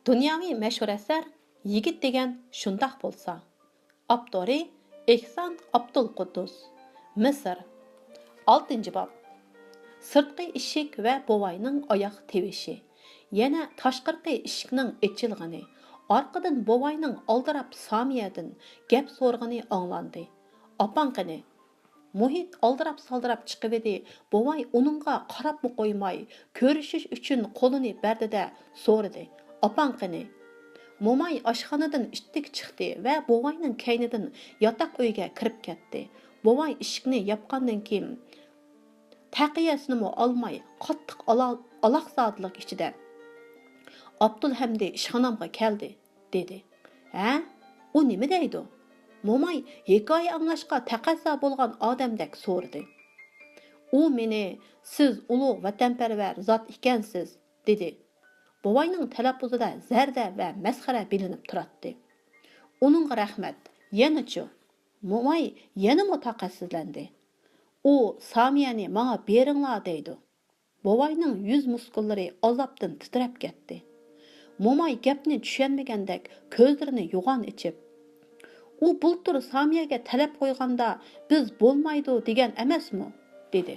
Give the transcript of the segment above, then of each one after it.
Dunyoviy mashhur asar Yigit degan shundoq bo'lsa. Avtori Ehson Abdulquddus. Misr. 6-bob. Sirtqi eshik va bovayning oyoq tevishi. Yana tashqarqi eshikning ochilgani. Orqadan bovayning oldirab Samiyadan gap so'rgani anglandi. Opanqini Muhit oldirab saldirab chiqib edi. Bovay uningga qarabmi qo'ymay, ko'rishish uchun qo'lini berdida so'radi. Opanqini Mo'may oshxonadan ittik chiqdi va bovayning kaynidan yotoq uyga kirib ketdi. Bovay eshikni yopgandan keyin taqiyasini olmay qattiq alaqsodlik ichida Abdulhamdi ishxonamga keldi dedi. Ha? U nima deydi? Mo'may hikoya anglashga taqozo bo'lgan odamdek so'radi. U meni siz ulug' vatanparvar zot ekansiz dedi. Bovayning talaffuzida zarda va masxara bilinib turadi. Uning rahmat, yana-chi. Mo'may yana mutaxassislandi. U Samiyani menga beringlar deydi. Bovayning yuz muskullari azobdan titrab ketdi. Mo'may gapni tushunmagandek ko'zlarini yo'g'on ichib, u bultur Samiyaga talab qo'yganda biz bo'lmaydi degan emasmi? dedi.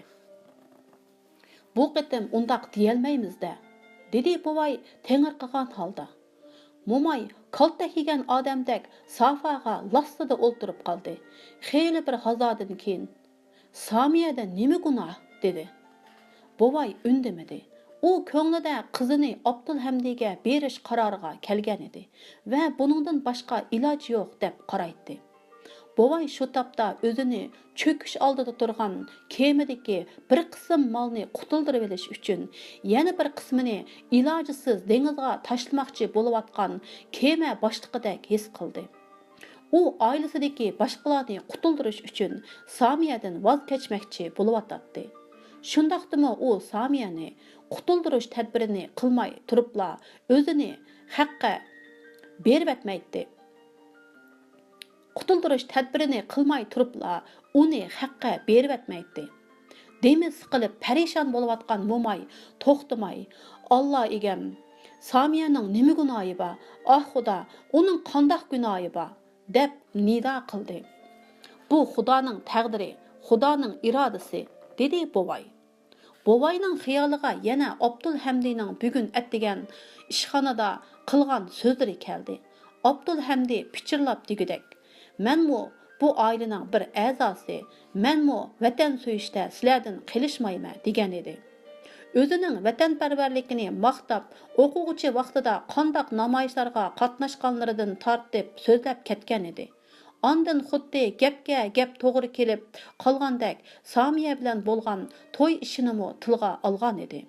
Bu qitim undaq deyolmaymiz-da. dedi bovay tengirqigan holda. Mo'may kaltak yegan odamdek sofaga lassida o'ltirib qoldi. Xeyli bir hazodan keyin Samiyada nima gunoh dedi. Bovay undamadi. U ko'nglida qizini Abdulhamdiga berish qaroriga kelgan edi va buningdan boshqa iloj yo'q deb qaraydi. Bovay shu topda o'zini cho'kish oldida turgan kemidagi bir qism molni qutuldirib olish uchun yana bir qismini ilojisiz dengizga tashlamoqchi bo'layotgan kema boshlig'idek his qildi. U oilasidagi boshqalarni qutuldirish uchun Samiyadan voz kechmoqchi bo'layotdi. Shundaqdimi u Samiyani qutuldirish tadbirini qilmay turibla o'zini haqqa berib etmaydi. Qutuldirish tadbirini qilmay turibla uni haqqa berib etmaydi. Demi siqilib parishon bo'layotgan Mo'may to'xtamay, "Alloh egam, Samiyaning nima gunohi bor? Ah Xudo, uning qandoq gunohi bor?" deb nido qildi. Bu Xudoning taqdiri, Xudoning irodasi, dedi bovay. Bovayning xiyoliga yana Abdulhamdining bugun atdigan ishxonada qilgan so'zlari keldi. Abdulhamdi pichirlab degudek: "Menmu bu oilaning bir a'zosi, menmu vatan suyishda sizlardan qilishmayman" degan edi. O'zining vatanparvarligini maqtab, o'quvchi vaqtida qandoq namoyishlarga qatnashganlaridan tortib so'zlab ketgan edi. Ondan xuddi gapga gap to'g'ri kelib qolgandek Samiya bilan bo'lgan to'y ishini tilga olgan edi.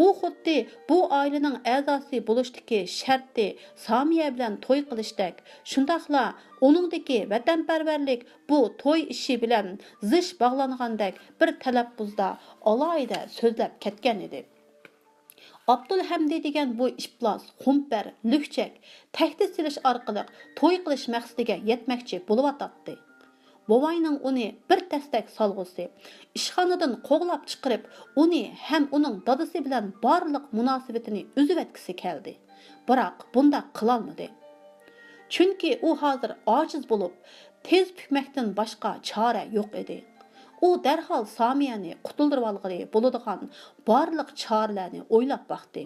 U xuddi bu oilaning a'zosi bo'lishdagi sharti Samiya bilan to'y qilishdek, shundaqla uningdagi vatanparvarlik bu to'y ishi bilan zish bog'langandek bir talaffuzda alohida so'zlab ketgan edi. Abdulhamdi degan bu iflos, xumpar, lükchak, tahdid silish orqali to'y qilish maqsadiga yetmoqchi bo'layotdi. Bovayning uni bir tasdak solg'usi, ishxonadan qo'g'lab chiqarib, uni ham uning dadasi bilan barliq munosabatini uzib etkisi keldi. Biroq bunda qilolmadi. Chunki u hozir ojiz bo'lib, tez pukmakdan boshqa chora yo'q edi. U darhol Samiyani qutuldirib olg'ili bo'ladigan barliq choralarni o'ylab baxtdi.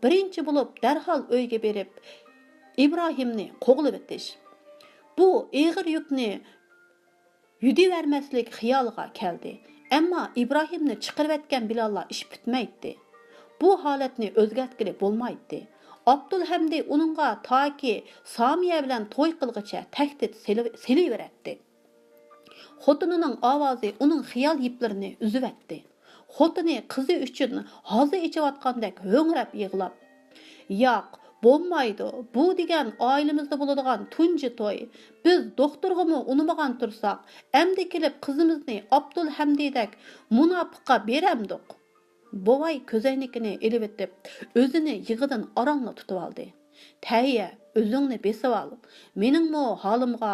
Birinchi bo'lib darhol uyga berib Ibrohimni qo'g'lib etish. Bu og'ir yukni yudivermaslik xiyoliga keldi. Ammo Ibrohimni chiqarib etgan bilanla ish bitmaydi. Bu holatni o'zgartirib bo'lmaydi. Abdulhamdi uningga toki Samiya bilan to'y qilg'icha tahdid seliveradi. Xotinining ovozi uning xiyol yiplarini uzib etdi. Xotini qizi uchun hozir ichayotgandek ho'ngrab yig'lab, "Yo'q, bo'lmaydi. Bu degan oilamizda bo'ladigan tunji to'y. Biz doktorga unamagan tursak, endi kelib qizimizni Abdulhamdidek munofiqqa beramdik." Bovay ko'zoynakini elib etib, o'zini yig'idan orangla tutib oldi. "Tayya, o'zingni besib ol. Meningmi holimga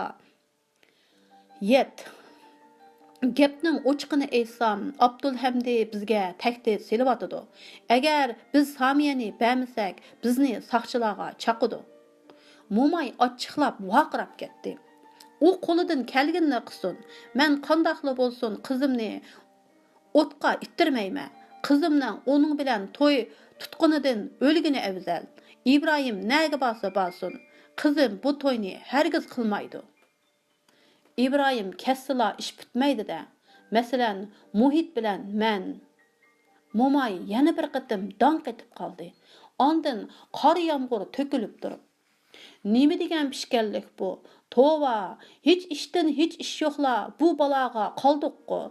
yet. Gapning ochiqini aytsam, Abdulhamdi bizga tahdid selyapti. Agar biz Samiyani bermasak, bizni saqchilarga chaqidi. Mo'may ochiqlab vaqirab ketdi. U qo'lidan kelganini qilsin. Men qandoqli bo'lsin, qizimni o'tqa ittirmayman. Qizimning uning bilan to'y tutqunidan o'lgini afzal. İbrahim nega borsa borsin, qizim bu to'yni hargiz qilmaydi. İbrahim kessila ish bitmaydi-da. Masalan, muhit bilan men Mo'may yana bir qitim donq etib qoldi. Ondan qor yomg'ir to'kilib turib. Nima degan pishkanlik bu? Tova, hech ishdan hech ish yo'qla, bu balaga qoldiq-ku.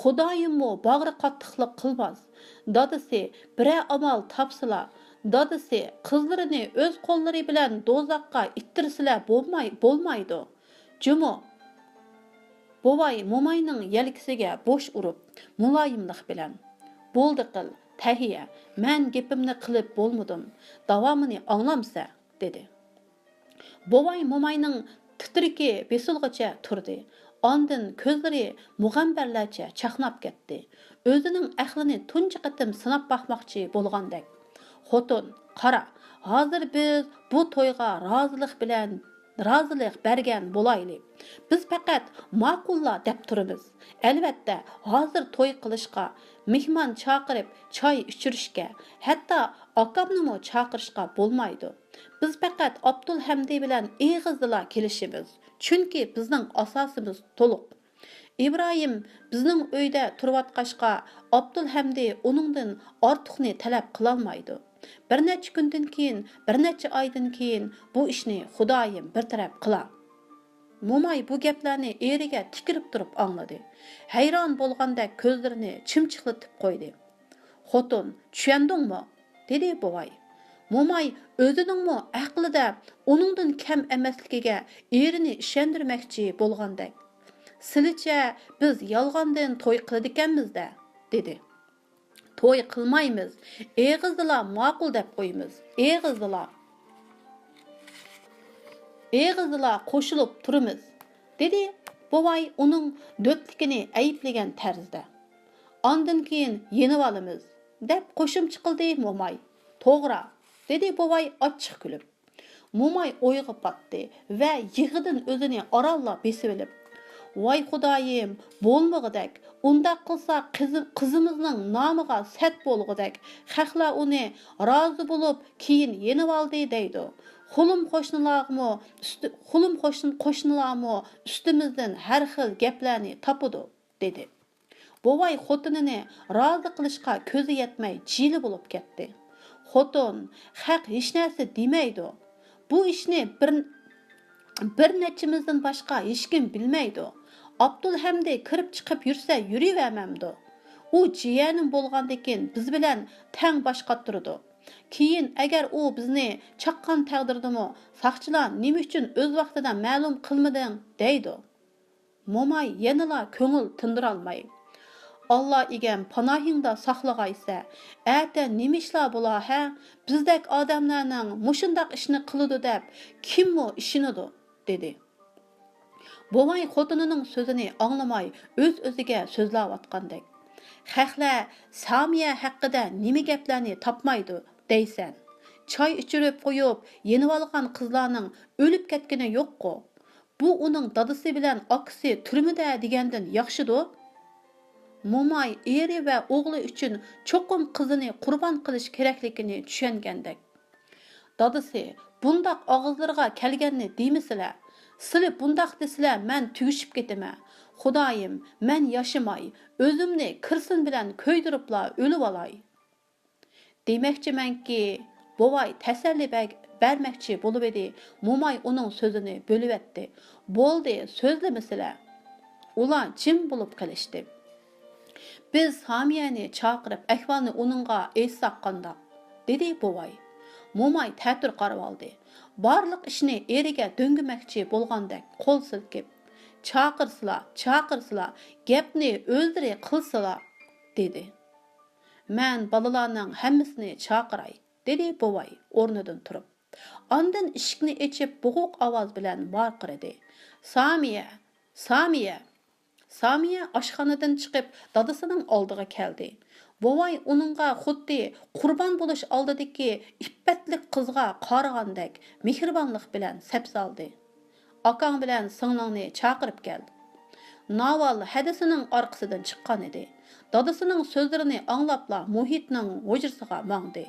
Xudoyimmo bag'ri qattiqlik qilmas. Dadasi biror amal topsila, dadasi qizlarini o'z qo'llari bilan do'zaxga ittirsalar bo'lmaydi. Jumo Bovay Mo'mayning yelkasiga bo'sh urib, muloyimlik bilan bo'ldi qil, tahiya, men gapimni qilib bo'lmadim. Davomini anglamsa, dedi. Bovay Mo'mayning titriki besilg'icha turdi. Ondan ko'zlari mug'ambarlarcha chaqnab ketdi. O'zining aqlini tunji qatim sinab baxmoqchi bo'lgandek. Xotin, qara, hozir biz bu to'yga rozilik bergan bo'laylik. Biz faqat ma'qulla deb turamiz. Albatta, hozir to'y qilishga, mehmon chaqirib, choy ichirishga, hatto akamni chaqirishga bo'lmaydi. Biz faqat Abdulhamdi bilan eg'izla kelishimiz. Chunki bizning asosimiz to'liq. İbrahim bizning uyda turayotqashqa Abdulhamdi uningdan ortiqni talab qilolmaydi. Bir necha kundan keyin, bir necha oydan keyin bu ishni Xudoyim bir taraf qilar. Mo'may bu gaplarni eriga tikirib turib angladi. Hayron bo'lganda ko'zlarini chimchiqlatib qo'ydi. Xotin, tushundingmi? dedi bovay. Mo'may o'ziningmi aqlida uningdan kam emasligiga erini ishondirmoqchi bo'lgandek. Silicha biz yolg'ondan to'y qiladiganmiz-da, dedi. To'y qilmaymiz. Eg'izlar ma'qul deb qo'yamiz. Eg'izlar qo'shilib turamiz, dedi. Bovay uning do'tlikini ayblagan tarzda. Ondan keyin yenib olamiz, deb qo'shimcha qildi Mo'may. To'g'ri, dedi bovay ochiq kulib. Mo'may o'yga patdi va yig'idan o'zini oralla besib olib, voy Xudoyim, bo'lmag'idak, unda qilsa qizimizning nomiga sat bo'lg'idak. Xalqlar uni rozi bo'lib, keyin yenib oldi deydi. Xulum qo'shnilarmi ustimizdan har xil gaplarni topidi, dedi. Bovay xotinini rozi qilishga ko'zi yetmay jili bo'lib ketdi. Xotin, haq hech narsa demaydi. Bu ishni bir nechimizdan boshqa hech kim bilmaydi. Abdulhamdi kirib chiqib yursa yuravermamdi. U jiyanim bo'lgandan biz bilan tang boshqa turdi. Keyin agar u bizni chaqqan taqdirdimi, saqchilar nima uchun o'z vaqtida ma'lum qilmading, deydi. Mo'may yanala ko'ngil tindira olmay. Allah egam panohingda saqlag'aysa, ata nima ishlar bo'lar ha? Bizdek odamlarning mushundaq ishni qiladi deb kimmo ishinadi, dedi. Bovay xotinining so'zini anglamay o'z-o'ziga so'zlayotgandek. Xalqlar Samiya haqida nima gaplarni topmaydi deysan. Choy ichirib qo'yib, yenib olgan qizlarning o'lib ketgani yo'q-ku. Bu uning dadasi bilan akasi turmida degandan yaxshidir. Mo'may eri va o'g'li uchun cho'qim qizini qurbon qilish kerakligini tushungandek. Dadasi bundaq og'izlarga kelganni demisizlar. Sizlar bundaq desizlar, men tugishib ketaman. Xudoyim, men yashamay, o'zimni kirsin bilan ko'ydiribla o'lib olay. Demoqchimanki, bovay tasalli bermoqchi bo'lib edi. Mo'may uning so'zini bo'lib etdi. Bo'ldi, so'zlamasizlar. Ular jim bo'lib qolishdi. Biz Samiyani chaqirib, ahvolni uningga aytsak qandoq, dedi bovay. Mo'may ta'tir qarab oldi. Barliq ishni eriga do'ngimoqchi bo'lgandek qo'l silkib, chaqirsizlar, gapni o'zlari qilsalar, dedi. Men balalarning hammasini chaqiray, dedi bovay o'rnidan turib. Ondan eshikni ochib bo'g'iq ovoz bilan baqirdi. Samiya! Samiya oshxonadan chiqib, dadasining oldiga keldi. Bovay uningga xuddi qurbon bo'lish oldidagi iffetlik qizga qaragandek mehribonlik bilan sap soldi. Akang bilan singlingni chaqirib kel. Naval hadisining orqasidan chiqqan edi. Dadasining so'zlarini anglabla Muhitning hujrasiga mangdi.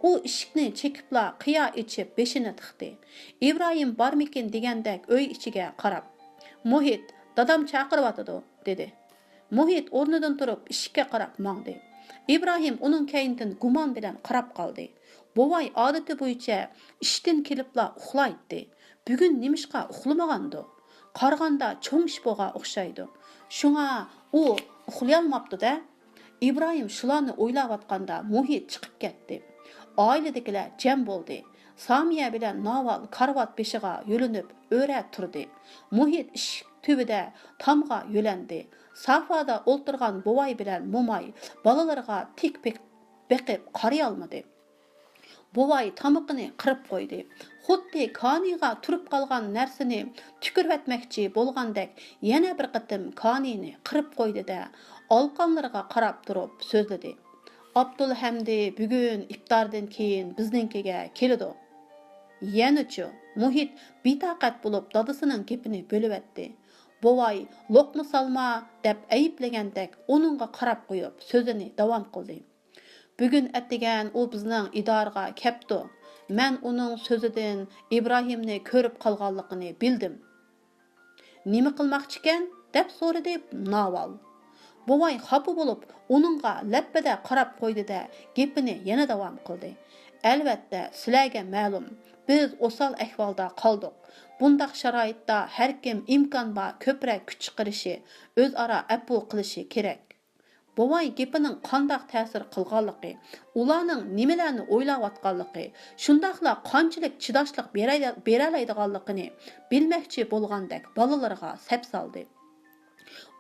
U eshikni chekibla qiya ichib beshini tiqdi. Ibrohim bormikin degandek uy ichiga qarab, "Muhit, dadam chaqiryotidi" dedi. Muhit o'rnidan turib eshikka qarab mangdi. İbrahim uning kaynidan gumon bilan qarab qoldi. Bovay odati bo'yicha ishdan kelibla uxlaydi. Bugun nimishqa uxlamagandi? Qarg'anda cho'ng ishboga o'xshaydi. Shunga u uxlayolmabdi-da. İbrahim shularni o'ylayotganda Muhit chiqib ketdi. Oiladagilar jam bo'ldi. Samiya bilan Naval karvat beshiga yo'linib o'ra turdi. Muhit eshik tubida tomga yo'landi. Safada o'ltirgan bovay bilan Momay balalarga tik beqib qariy olmadi. Bovay tomiqini qirib qo'ydi. Xuddi kaniga turib qolgan narsani tukirvatmoqchi bo'lgandek yana bir qitim kanini qirib qo'ydi-da, olqonlarga qarab turib so'zladi. Abdulhamdi bugun iftordan keyin bizninkiga keladi. Yanichu Muhit bitaqat bo'lib dadasining gapini bo'lib-etdi. Bovay loqma salma deb ayıplagandek uningga qarab qo'yib so'zini davom qildi. Bugun atdigan u bizning idoraga kepti. Men uning so'zidan İbrahimni ko'rib qolganligini bildim. Nima qilmoqchi ekan deb so'radi Naval. Bovay xafa bo'lib uningga lappada qarab qo'ydi-da, gapini yana davom qildi. Albatta, sizlarga ma'lum, biz osal ahvolda qoldik. Bundaq sharoitda har kim imkon bor ko'proq kuch chiqarishi, o'zaro apu qilishi kerak. Bovay gapining qandoq ta'sir qilganligi, ularning nimalarni o'ylayotganligi, shundaqla qanchalik chidashlik beralaydiganligini bilmoqchi bo'lgandek balalarga sap soldi.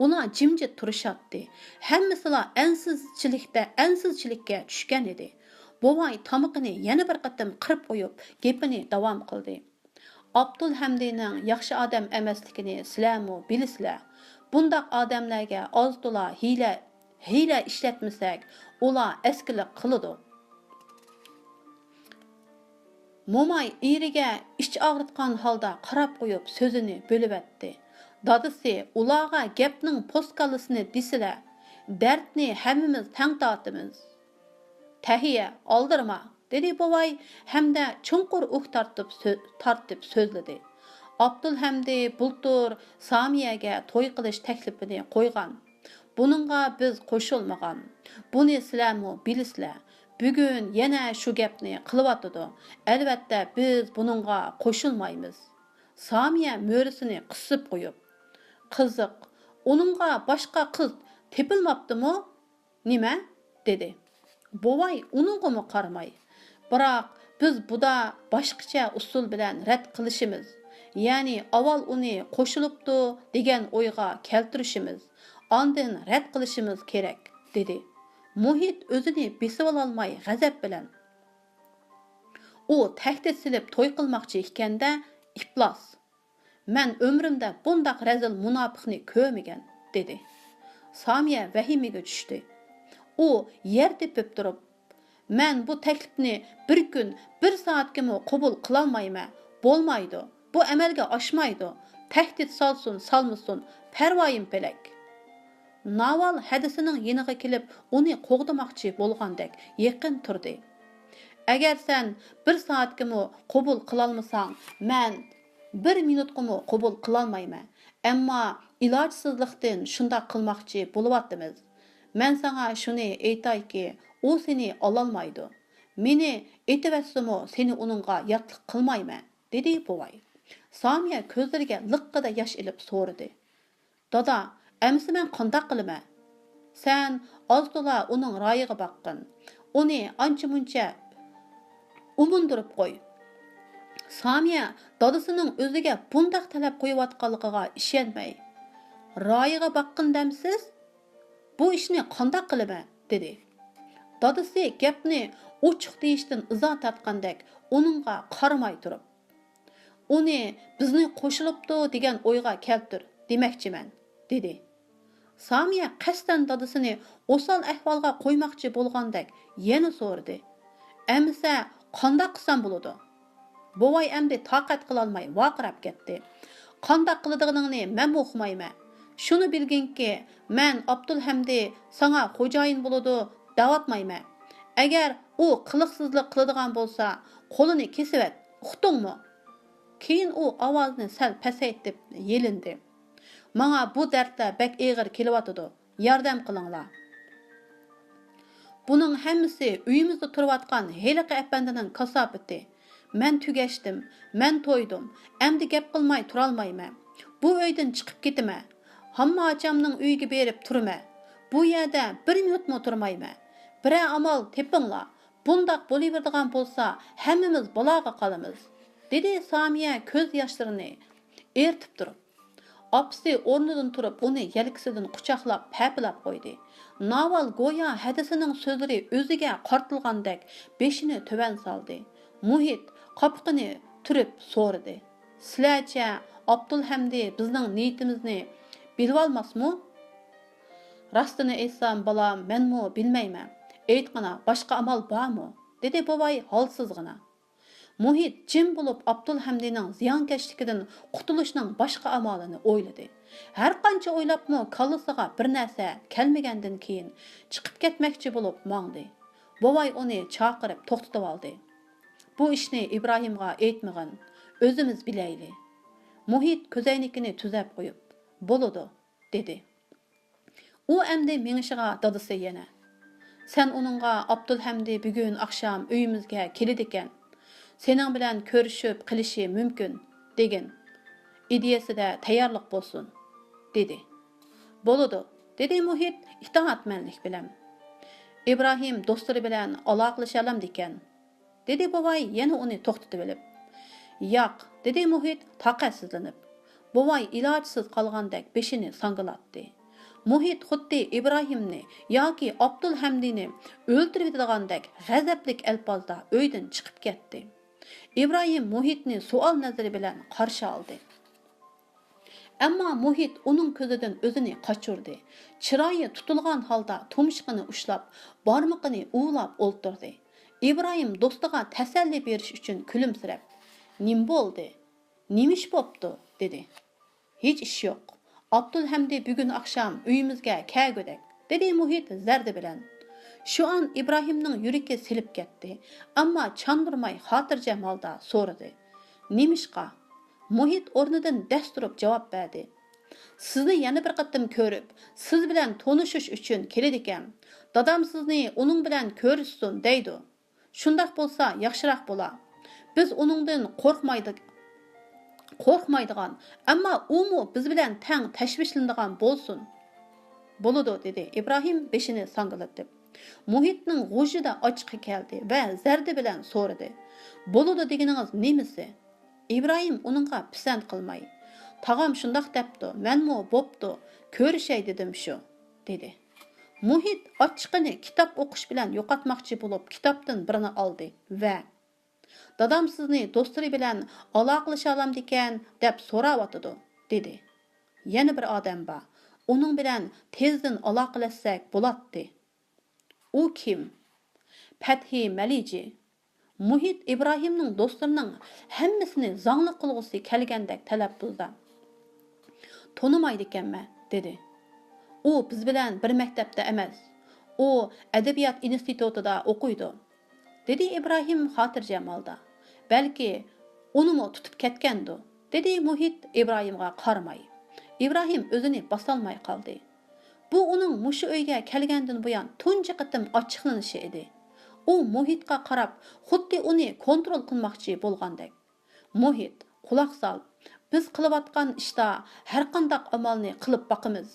Ular jimjit turishatdi. Hammasilar ansizchilikka tushgan edi. Bovay tomiqini yana bir qatim qirib qo'yib, gapini davom qildi. Abdulhamdining yaxshi odam emasligini sizlarmi bilasizlar. Bundaq odamlarga oz-to'la hiyla ishlatmasak, ular eskilik qiladi. Momay eriga ich og'ritgan holda qarab qo'yib so'zini bo'lib-etdi. Dadasi ularga gapning postkalisini desilar, dardni hammamiz tang tortimiz. Tahiya, oldirma, dedi bovay hamda chunqur tortib so'zladi. Abdulhamdi bultur Samiyaga to'y qilish taklifini qo'ygan. Buningga biz qo'shilmagan. Buni sizlarmi bilasizlar. Bugun yana shu gapni qilyotdi. Albatta biz buningga qo'shilmaymiz. Samiya mo'risini qisib qo'yib, qiziq, uningga boshqa qiz tepilmabdimi? Nima? dedi. Bovay uningga qaramay, biroq biz buda boshqacha usul bilan rad qilishimiz, ya'ni avval uni qo'shilibdi degan o'yga keltirishimiz, ondan rad qilishimiz kerak, dedi. Muhit o'zini besib olmay g'azab bilan. U tahdid silib to'y qilmoqchi ekanda, iflos. Men umrimda bundaq razil munofiqni ko'rmagan, dedi. Samiya vahimaga tushdi. U yer tepib turib, men bu taklifni bir kun, bir soatgami qabul qilolmayman. Bo'lmaydi. Bu amalga oshmaydi. Tahdid solsin, solmasin, parvoyim pelak. Naval hadisining yeniga kelib, uni qo'g'dimoqchi bo'lgandek yaqin turdi. Agar sen bir soatgami qabul qilolmasang, men bir minutgami qabul qilolmayman. Ammo ilojsizlikdan shunda qilmoqchi bo'lyapmiz. Men sana shuni aytayki, u seni ololmaydi. Meni aytavatsimi, seni uningga yotliq qilmayman, dedi bovay. Samiya ko'zlariga liqqida yosh ilib so'radi. Dada, amsi men qandoq qilaman? Sen oz-to'la uning royiga boqqin. Uni ancha-muncha umundirib qo'y. Samiya dadasining o'ziga bundaq talab qo'yayotganligiga ishonmay, royiga boqqin demsiz? Bu ishni qandoq qilaman, dedi. Dadasi gapni ochiq deyishdan izoh tortgandek uningga qaramay turib, uni bizni qo'shilibdi degan o'yga keltir demoqchiman, dedi. Samiya qasdan dadısını osal ahvolga qo'ymoqchi bo'lgandek yana so'radi. Əmsə qandaq qilsam bo'ladi? Bovay əmdi taqat qilolmay vaqirab ketdi. Qandaq qiladiganingni men o'qimayman. Shuni bilginki, men Abdulhamdi sana xo'jayin bo'ladi davatmayman. Agar u qiliqsizlik qiladigan bo'lsa, qo'lini kesivet. Uqdingmi? Keyin u ovozni sal pasaytib yelindi. Menga bu dardlar bek og'ir kelyotidi. Yordam qilinglar. Bunun hammasi uyimizda turayotgan heliqi apandining kasofati. Men tugasdim, men to'ydim. Endi gap qilmay turolmayman. Bu uydan chiqib ketaman. Hamma achamning uyiga berib turma. Bu yerda bir minutmi turmayman. Bir amal tepinglar. Bundaq bo'laveradigan bo'lsa, hammamiz baloga qolamiz, dedi Samiya ko'z yoshlarini ertib turib. Apsi o'rnidan turib, uni yelkasidan quchoqlab, papilab qo'ydi. Naval go'yo hadisining so'zlari o'ziga qartilgandek beshini tuvan soldi. Muhit qopqini turib so'radi. Sizlarcha Abdulhamdi bizning niyatimizni bilib olmasmi? Rostini aytsam, bolam, menmi bilmayman. Aytqana, boshqa amal bormi? Dedi bovay holsizgina. Muhit jim bo'lib Abdulhamdining ziyonkashligidan qutulishning boshqa amalini o'yladi. Har qancha o'ylabmi kallasiga bir narsa kelmagandan keyin chiqib ketmoqchi bo'lib mangdi. Bovay uni chaqirib to'xtatib oldi. Bu ishni Ibrohimga aytmag'in, o'zimiz bilayli. Muhit ko'zaynikini tuzab qo'yib, bo'ladi, dedi. U endi mengishiga dadisi yana. Sen onunga Abdulhamdi bugun akşam uyimizga keladi ekan. Sening bilan ko'rishib qilishi mumkin, degan. Ideyasida tayyorlik bo'lsin, dedi. Bo'ladi, dedi Muhit itoatmanlik bilan. Ibrohim do'stlari bilan aloqlashalam ekan, dedi bovay yana uni to'xtatib olib. Yo'q, dedi Muhit taqatsizlanib. Bovay ilojsiz qolgandek beshini sangilatdi. Muhit xuddi Ibrohimni yoki Abdulhamdini o'ldirib etgandek g'azablik alpozda uydan chiqib ketdi. Ibrohim Muhitni savol nazari bilan qarshi oldi. Ammo Muhit uning ko'zidan o'zini qochirdi. Chiroyi tutilgan holda tumshug'ini ushlab, barmoqini uvlab o'ltirdi. Ibrohim do'stiga tasalli berish uchun kulimsirab, "Nim bo'ldi? Nimish bo'pti?" dedi. "Hech ish yo'q. Abdulhamdi bugun akşam uyimizga kelgudak", dedi Muhit zardi bilan. Shu an Ibrohimning yuragi silib ketdi, ammo chandurmay xotirjam holda so'radi. "Nimishqa?" Muhit o'rnidan dasturib javob berdi. "Sizni yana bir qatim ko'rib, siz bilan tonishish uchun keladi ekan. Dadam sizni uning bilan ko'rishsin deydi. Shundoq bo'lsa yaxshiroq bo'lar. Biz uningdan qo'rqmaydigan, ammo u biz bilan tang tashvishlanadigan bo'lsin." "Bo'ladi", dedi Ibrohim beshini sangilatib. Muhitning g'ujida ochiqi keldi va zardi bilan so'radi. "Bo'ladi deganingiz nimasi?" Ibrohim uningga pisand qilmay, "Tag'am shundoq debdi, menmi bo'pti, ko'rishay dedim shu", dedi. Muhit ochiqini kitob o'qish bilan yo'qotmoqchi bo'lib kitobdan birini oldi va "Dadam sizni do'stlari bilan aloqlasha olamdikan deb so'rayotdi", dedi. "Yana bir odam bor. Uning bilan tezdan aloqalashsak bo'ladi." "U kim?" "Fathi Maliji." Muhit Ibrohimning do'stlarining hammasini zongli qilg'usi kelgandek talaffuzda. "Tonimaydi ekanman", dedi. "U biz bilan bir maktabda emas. U adabiyot institutida o'qiydi", dedi Ibrohim xotirjam holda. "Balki unimi tutib ketgandi", dedi Muhit Ibrohimga qaramay. Ibrohim o'zini bosolmay qoldi. Bu uning mushu uyga kelgandan buyon tunji qatim ochiqlanishi edi. U Muhitga qarab, xuddi uni kontrol qilmoqchi bo'lgandek. "Muhit, quloq sol. Biz qilayotgan ishda har qanday amalni qilib boqamiz.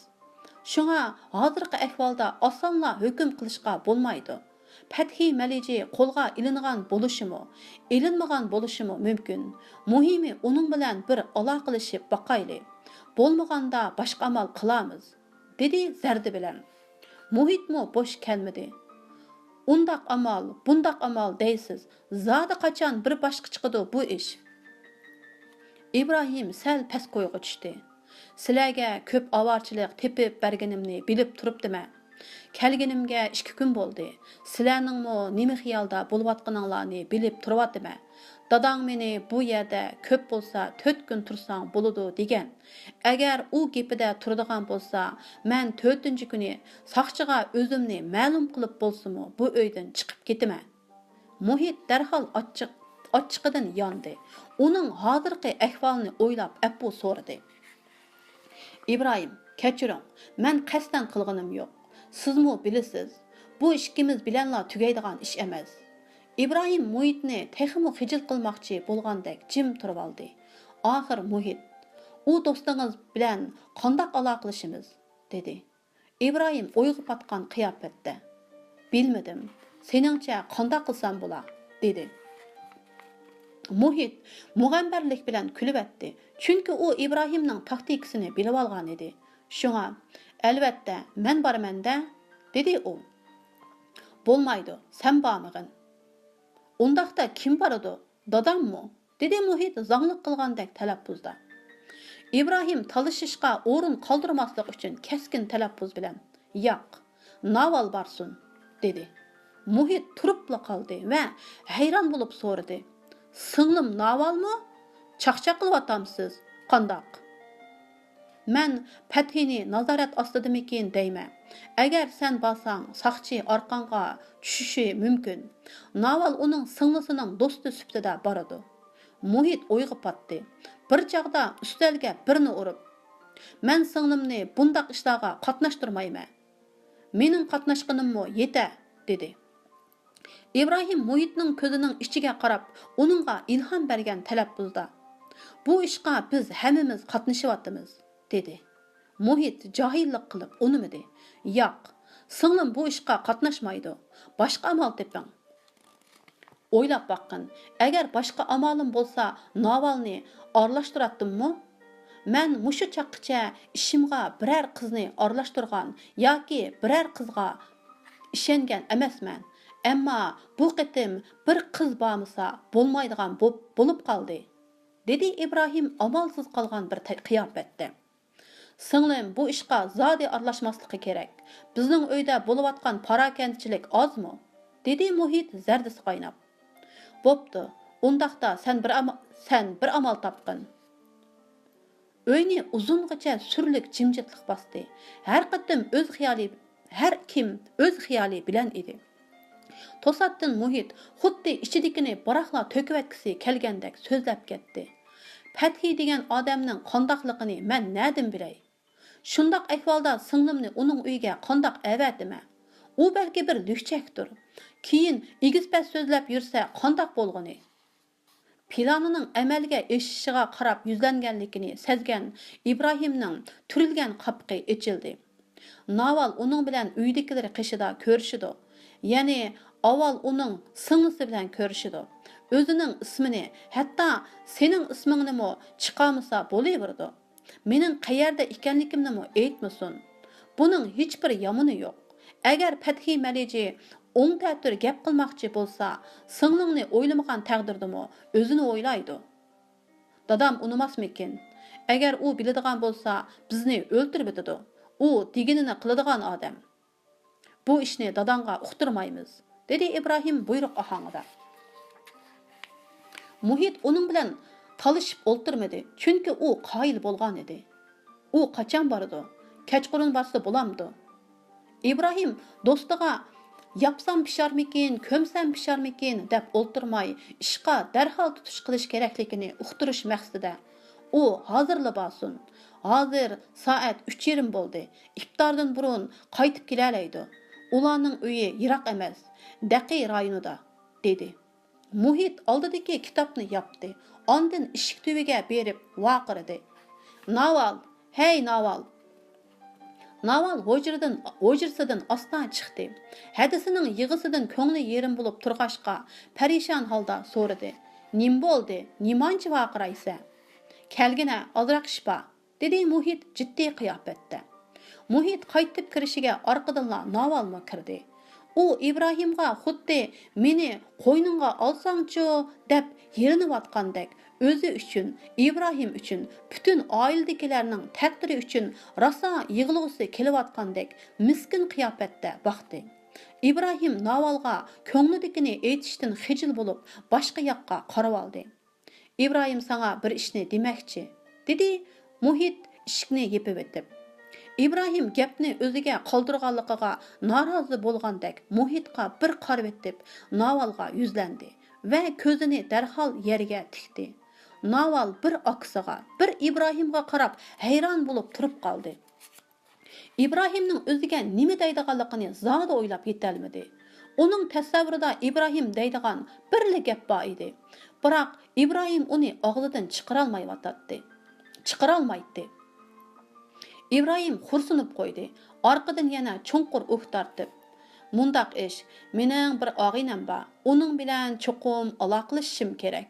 Shunga hozirgi ahvolda osonla hukm qilishga bo'lmaydi. Fathi Maliji qo'lga ilingan bo'lishimi, ilinmagan bo'lishimi mumkin. Muhimi uning bilan bir aloqalashib boqayli. Bo'lmaganda boshqa amal qilamiz", dedi zardi bilan. Muhitmi bo'sh kelmadi. "Undaq amal, bundaq amal deysiz. Zada qachon bir boshqa chiqadi bu ish?" Ibrohim sal past qo'yga tushdi. Sizlarga ko'p avorchilik tepib berganimni bilib turibdimi? Kelganimga 2 kun bo'ldi. Sizlarningmi nima xiyolda bo'layotganinglarni bilib turibdimi? Dadang meni bu yerda ko'p bo'lsa 4 kun tursang bo'ladi degan. Agar u gapida turadigan bo'lsa, men 4-kuni saqchiga o'zimni ma'lum qilib bo'lsimi, bu uydan chiqib ketaman. Muhit darhol ochiqidan yondi. Uning hozirgi ahvolini o'ylab appu so'radi. İbrahim, kechiring. Men qasdan qilganim yo'q. Sizmi bilasiz? Bu ikkimiz bilanla tugaydigan ish emas. İbrahim Muhitni texmi xijil qilmoqchi bo'lgandek jim turib oldi. Oxir Muhit, u do'stingiz bilan qandoq aloqalashimiz? dedi. İbrahim o'yg'ib patgan qiyofatda. Bilmadim. Seningcha qandoq qilsam bo'la? dedi. Muhit mug'ambarlik bilan kulib etdi. Chunki u İbrahimning taktikasini bilib olgan edi. Shunga, albatta, men borman-da, dedi u. Bo'lmaydi, sen bormag'in. Undaqda kim boradi? Dadammi? dedi Muhit zanglik qilgandek talaffuzda. İbrahim talishishga o'rin qoldirmaslik uchun keskin talaffuz bilan, "Yo'q, Naval borsin", dedi. Muhit turibla qoldi va hayron bo'lib so'radi. "Singlim Navalmi? Chaqchaq qilyapsiz? Qandoq?" "Men Fathini nazorat ostidamikin deyman. Agar sen bo'lsang, saqchi orqanға tushishi mumkin. Naval uning singlisining do'sti sifatida boradi." Muhit o'yg'ib patdi. Bir chaqda ustalga birni urib, "Men singlimni bundaq ishlarga qatnashtirmayman. Mening qatnashganimmi yeta", dedi. İbrahim Muhitning ko'zining ichiga qarab, uningga ilhom bergan talaffuzda, "Bu ishga biz hammamiz qatnashyapmiz", dedi. Muhit johillik qilib unimidi. "Yo'q, singlim bu ishga qatnashmaydi. Boshqa amal teping." O'ylab baqqin, agar boshqa amalim bo'lsa, Navalni aralashtiratdimmi? Men mushu chaqqicha ishimga biror qizni aralashtirgan yoki biror qizga ishongan emasman. Ammo bu qitim bir qiz bormasa bo'lmaydigan bo'lib qoldi, dedi İbrahim amalsiz qolgan bir qiyofatda. "Singlim bu ishga zodi aralashmasligi kerak. Bizning uyda bo'layotgan parakandchilik ozmi?" dedi Muhit zardisi qaynab. "Bo'pti, undaqda sen bir amal topqin." Uyni uzungacha surlik jimjitlik bosdi. Har kim o'z xiyoli bilan edi. To'satdan Muhit xuddi ichidikini baraqla to'kivatkisi kelgandek so'zlab ketdi. "Fathi degan odamning qandoqligini men nadim bilay? Shundoq ahvolda singlimni uning uyiga qandoq avatdimi? U balki bir lükchakdir. Keyin egizpas so'zlab yursa qandoq bo'lg'ini?" Planining amalga eshishiga qarab yuzlanganligini sezgan İbrahimning turilgan qapqi ochildi. Naval uning bilan uydagilar qishida ko'rishidi. Ya'ni avval uning singlisi bilan ko'rishidi. O'zining ismini, hatto sening ismingni chiqarmasa bo'laverdi. Mening qayerda ekanligimni aytmasin. Buning hech bir yomoni yo'q. Agar Fathi Maliji o'ng ta'tir gap qilmoqchi bo'lsa, singlingni o'ylamagan taqdirdami o'zini o'ylaydi. Dadam unumasmikin? Agar u biladigan bo'lsa, bizni o'ldirib o'tadi. U deganini qiladigan odam. Bu ishni dadanga uqtirmaymiz, dedi İbrahim buyruq ohangida. Muhit uning bilan talishib o'ltirmadi, chunki u qoyil bo'lgan edi. U qachon boradi? Kechqurun borsa bo'lamdi. İbrahim do'stiga yapsam pisharmikin, ko'msam pisharmikin deb o'ltirmay, ishqa darhol tutish qilish kerakligini uqtirish maqsadida u hozirla bo'lsin. Hozir soat 3:30 bo'ldi. İftordan burun qaytib kelalaydi. Ularning uyi yiroq emas, Daqi rayonida, dedi. Muhit oldidagi kitobni yopdi. Ondan eshik tubiga berib vaqirdi. "Naval, hey Naval!" Naval hujrasidan ostan chiqdi. Hadisining yig'isidan ko'ngli yerim bo'lib turg'ashqa parishon holda so'radi. "Nim bo'ldi? Nimanchi vaqiraysa?" "Kelgina, ozroq ish bor", dedi Muhit jiddiy qiyofatda. Muhit qaytib kirishiga orqadanla Navalmi kirdi. U İbrahimga xuddi "Meni qo'yningga olsangchi" deb yerinayotgandek o'zi uchun, İbrahim uchun, butun oiladagilarning taqdiri uchun rosa yig'lug'isi kelayotgandek miskin qiyofatda boqdi. İbrahim Navalga ko'nglidagini aytishdan xijil bo'lib, boshqa yoqqa qarab oldi. İbrahim sana bir ishni demoqchi, dedi Muhit eshikni yepib o'tib. İbrahim gapni o'ziga qoldirganligiga norozi bo'lgandek Muhitga bir qarab o'tib, Navalga yuzlandi va ko'zini darhol yerga tikdi. Naval bir aksiga, bir İbrahimga qarab hayron bo'lib turib qoldi. İbrahimning o'ziga nima deydiganligini zoda o'ylab yetolmadi. Uning tasavvurida İbrahim deydigan birli gap bor edi. Biroq İbrahim uni og'zidan chiqarolmaydi. İbrahim xursunib qo'ydi. Orqadan yana chunqur tortib, "Mundaq ish, mening bir og'inam bor. Uning bilan cho'qim aloqalashishim kerak.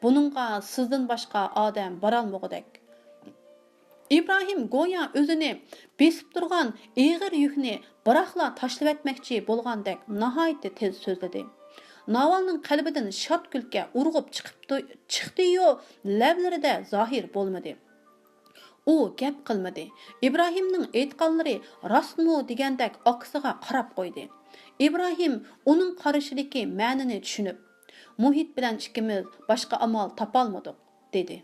Buningga sizdan boshqa odam borolmog'idek." İbrahim go'yo o'zini besib turgan ig'ir yukni biroqla tashlab etmoqchi bo'lgandek nihoyatda tez so'zladi. Navalning qalbidan shod kulka urg'ib chiqdi-yu, lablarida zohir bo'lmadi. U gap qilmadi. İbrahimning aytganlari rostmi degandek oqsiga qarab qo'ydi. İbrahim uning qarashidagi ma'nini tushunib, "Muhit bilan ikkimiz boshqa amal topolmadik", dedi.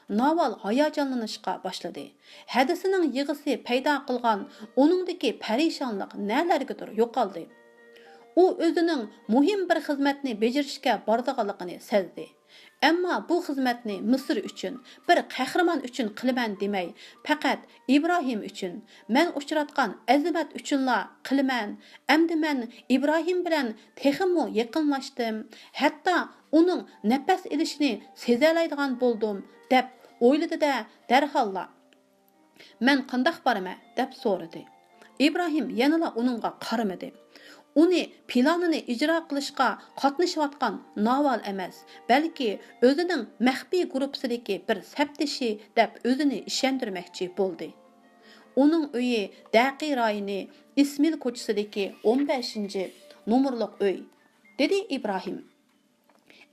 Naval hayajonlanishga boshladi. Hadisining yig'isi paydo qilgan uningdagi parishonlik nelargadir yo'qoldi. U o'zining muhim bir xizmatni bajarishga bordiganligini sezdi. Ammo bu xizmatni Misr uchun, bir qahramon uchun qilaman demay, faqat İbrahim uchun, men uchratgan azimat uchunla qilaman. Endi men İbrahim bilan texmo yaqinlashdim, hatto uning nafas ilishini sezalaydigan bo'ldim, deb o'yladi-da darholla. "Men qandoq boraman?" deb so'radi. İbrahim yanala uningga qaramadi. Uni planini ijro qilishga qatnashayotgan Naval emas, balki o'zining maxfiy guruhidagi bir saptishi deb o'zini ishontirmoqchi bo'ldi. Uning uyi Daqi rayoni Ismil ko'chasidagi 15-nomerlik uy, dedi İbrahim.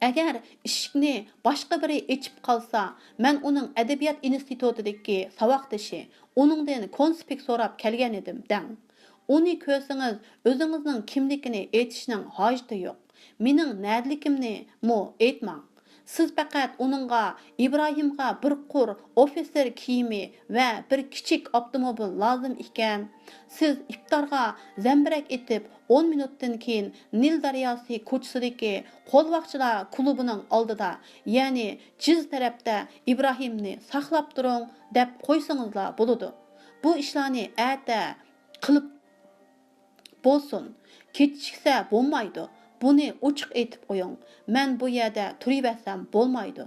Agar eshikni boshqa biri ochib qolsa, men uning adabiyot institutidagi saboqdoshi, uningdan konspekt so'rab kelgan edim, deng. Uni ko'rsangiz, o'zingizning kimligini aytishning hojati yo'q. Mening nədlikimni aytmang. Siz faqat uningga İbrahimga bir qur ofitser kiyimi va bir kichik avtomobil lozim ekan. Siz iftorga zambirak etib 10 minutdan keyin Nil daryosi ko'chasidagi qo'lvoqchilar klubining oldida, ya'ni Jiz tarafda İbrahimni saqlab turing deb qo'ysangizlar bo'ladi. Bu ishlarni ata qilib bo'lsin. Kechiksa bo'lmaydi. Buni ochiq aytib qo'ying. Men bu yerda turaversam bo'lmaydi.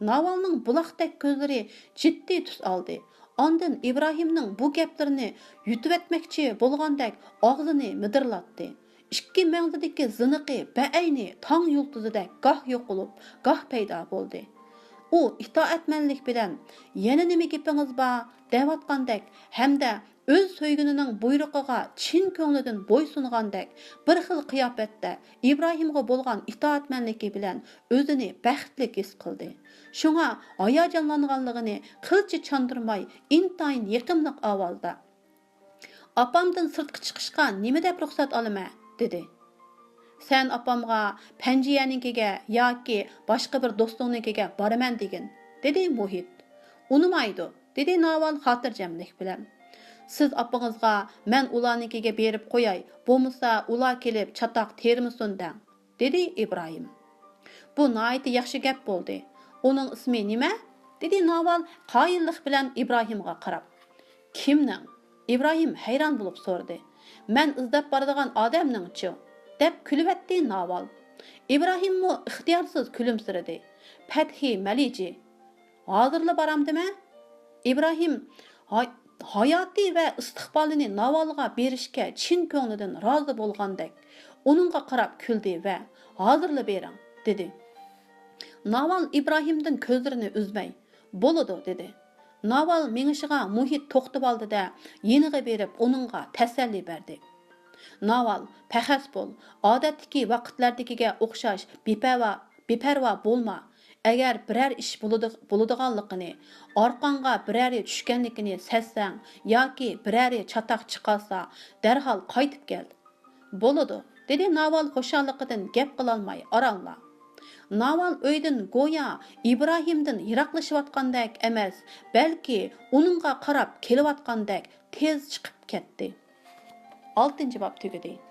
Navalning buloqdek ko'zlari jiddiy tus oldi. Ondan İbrahimning bu gaplarini yutib etmoqchi bo'lgandek og'zini midirlatdi. Ikki mangzidagi ziniqi baayni tong yulduzidek goh yo'qolib, goh paydo bo'ldi. U itoatmanlik bilan yana nima gapingiz bor deyotgandek hamda o'z so'ygunining buyrug'iga chin ko'nglidan bo'ysungandek bir xil qiyofatda İbrahimga bo'lgan itoatmanligi bilan o'zini baxtli his qildi. Shunga hayajonlanganligini qilchi chandirmay intayin yiqimliq ovozda: "Apamdan sirtqa chiqishga nima deb ruxsat olaman?" dedi. "Sen apamga Panjiyanikiga yoki boshqa bir do'stingnikiga boraman degin", dedi Muhit. "Unimaydi", dedi Naval xotirjamlik bilan. "Siz apangizga men ularnikiga berib qo'yay, bo'lmasa ular kelib chatoq termisin deng", dedi İbrahim. "Bu nihoyatda yaxshi gap bo'ldi. Uning ismi nima?" dedi Naval qoyillik bilan İbrahimga qarab. "Kimning?" İbrahim hayron bo'lib so'radi. "Men izlab boradigan odamning-chi?" deb kulvatdi Naval. İbrahim mu ixtiyorsiz kulimsiradi. "Fathi Maliji. Hozirla boramdimi?" İbrahim hayoti va istiqbolini Navalga berishga chin ko'nglidan rozi bo'lgandek uningga qarab kuldi va "Hozirla bering", dedi. Naval İbrahimdan ko'zlarini uzmay "Bo'ladi", dedi. Naval mengishiga Muhit to'xtab oldi-da, yeniga berib uningga tasalli berdi. "Naval, paxas bo'l. Odatdagi vaqtlardagiga o'xshash beparvo bo'lma. agar biror ish bo'ladiganligini, orqangga birari tushganligini sezsang yoki birari chataq chiqarsa, darhol qaytib kel. Bo'ladi, dedi Naval xo'shalligidan gap qilolmay orangla. Naval o'ydan go'yo İbrahimdan yiroqlashayotgandek emas, balki uningga qarab kelayotgandek tez chiqib ketdi. 6-bob tugadi.